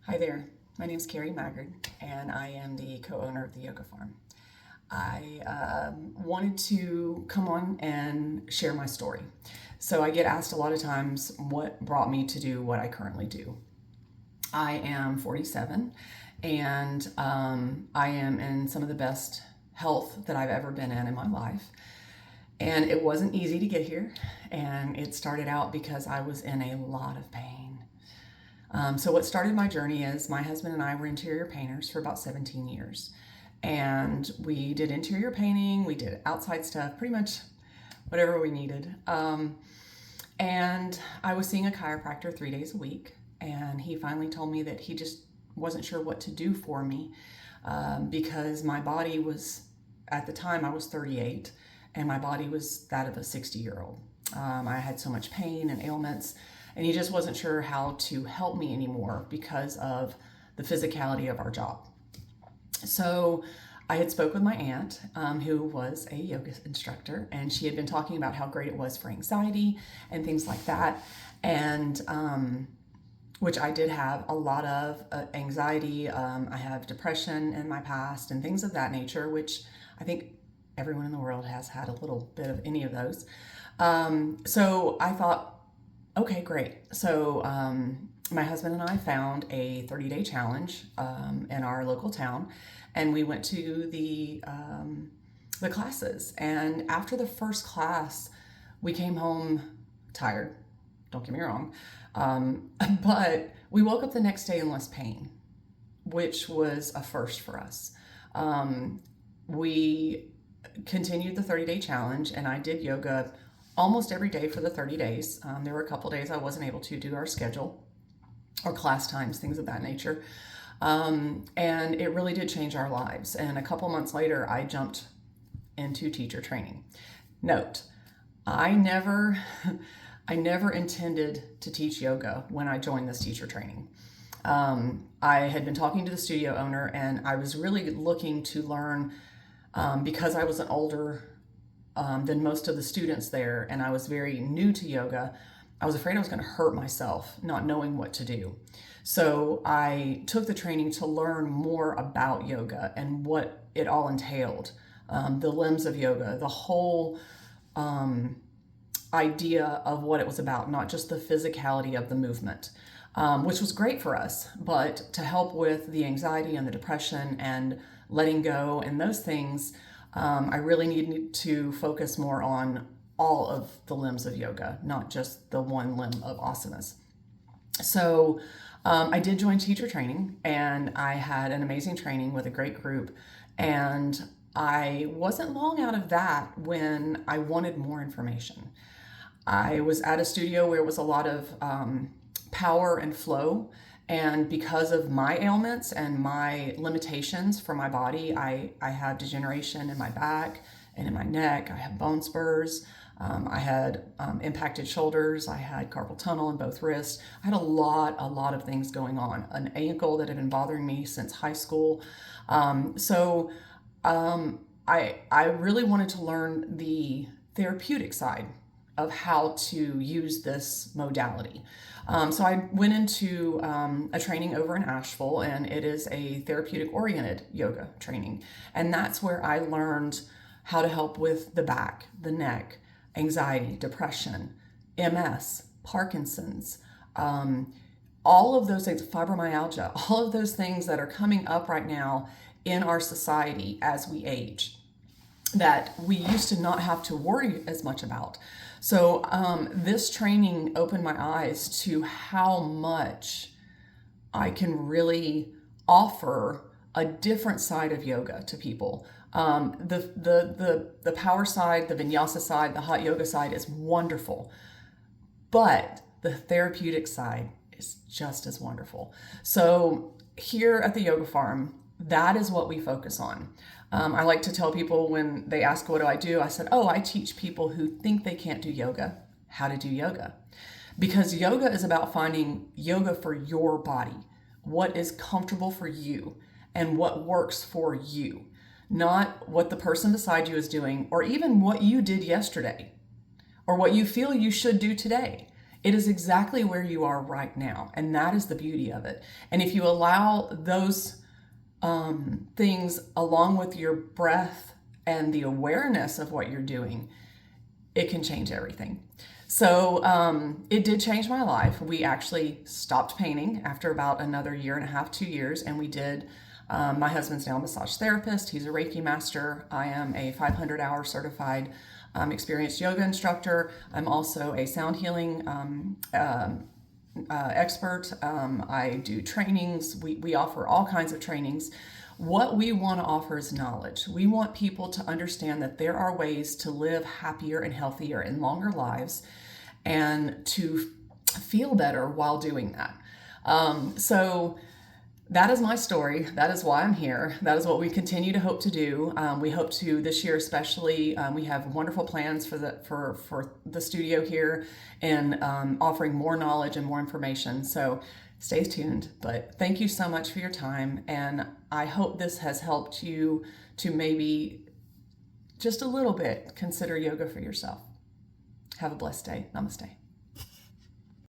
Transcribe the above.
Hi there, my name is Carrie Maggard, and I am the co-owner of the Yoga Farm. I wanted to come on and share my story. So I get asked a lot of times what brought me to do what I currently do. I am 47, and I am in some of the best health that I've ever been in my life. And it wasn't easy to get here, and it started out because I was in a lot of pain. So what started my journey is my husband and I were interior painters for about 17 years. And we did interior painting, we did outside stuff, pretty much whatever we needed. And I was seeing a chiropractor 3 days a week. And he finally told me that he just wasn't sure what to do for me because my body was, at the time I was 38, and my body was that of a 60-year-old. I had so much pain and ailments, and he just wasn't sure how to help me anymore because of the physicality of our job. So I had spoke with my aunt, who was a yoga instructor, and she had been talking about how great it was for anxiety and things like that. And which I did have a lot of anxiety. I have depression in my past and things of that nature, which I think everyone in the world has had a little bit of any of those. So I thought, okay, great. So my husband and I found a 30-day challenge in our local town, and we went to the classes. And after the first class, we came home tired. Don't get me wrong, but we woke up the next day in less pain, which was a first for us. We continued the 30-day challenge, and I did yoga almost every day for the 30 days. There were a couple days I wasn't able to due to our schedule or class times, things of that nature. And it really did change our lives. And a couple months later, I jumped into teacher training. Note, I never intended to teach yoga when I joined this teacher training. I had been talking to the studio owner, and I was really looking to learn because I was an older than most of the students there, and I was very new to yoga. I was afraid I was going to hurt myself not knowing what to do. So I took the training to learn more about yoga and what it all entailed, the limbs of yoga, the whole idea of what it was about, not just the physicality of the movement, which was great for us, but to help with the anxiety and the depression and letting go and those things, I really needed to focus more on all of the limbs of yoga, not just the one limb of asanas. So I did join teacher training, and I had an amazing training with a great group. And I wasn't long out of that when I wanted more information. I was at a studio where it was a lot of power and flow. And because of my ailments and my limitations for my body, I have degeneration in my back and in my neck. I have bone spurs. I had impacted shoulders. I had carpal tunnel in both wrists. I had a lot of things going on. An ankle that had been bothering me since high school. So I really wanted to learn the therapeutic side of how to use this modality. So I went into a training over in Asheville, and it is a therapeutic oriented yoga training. And that's where I learned how to help with the back, the neck, anxiety, depression, MS, Parkinson's, all of those things, fibromyalgia, all of those things that are coming up right now in our society as we age, that we used to not have to worry as much about. So this training opened my eyes to how much I can really offer a different side of yoga to people. The power side, the vinyasa side, the hot yoga side is wonderful, but the therapeutic side is just as wonderful. So here at the Yoga Farm, that is what we focus on. I like to tell people when they ask, what do? I said, I teach people who think they can't do yoga how to do yoga. Because yoga is about finding yoga for your body, what is comfortable for you and what works for you, not what the person beside you is doing or even what you did yesterday or what you feel you should do today. It is exactly where you are right now. And that is the beauty of it. And if you allow those things along with your breath and the awareness of what you're doing, it can change everything. So it did change my life. We actually stopped painting after about another year and a half, 2 years, and we did. My husband's now a massage therapist. He's a Reiki master. I am a 500-hour certified experienced yoga instructor. I'm also a sound healing expert. I do trainings. We offer all kinds of trainings. What we want to offer is knowledge. We want people to understand that there are ways to live happier and healthier and longer lives and to feel better while doing that. So that is my story. That is why I'm here. That is what we continue to hope to do. We hope to this year, especially. We have wonderful plans for the studio here and offering more knowledge and more information. So stay tuned. But thank you so much for your time, and I hope this has helped you to maybe just a little bit consider yoga for yourself. Have a blessed day. Namaste.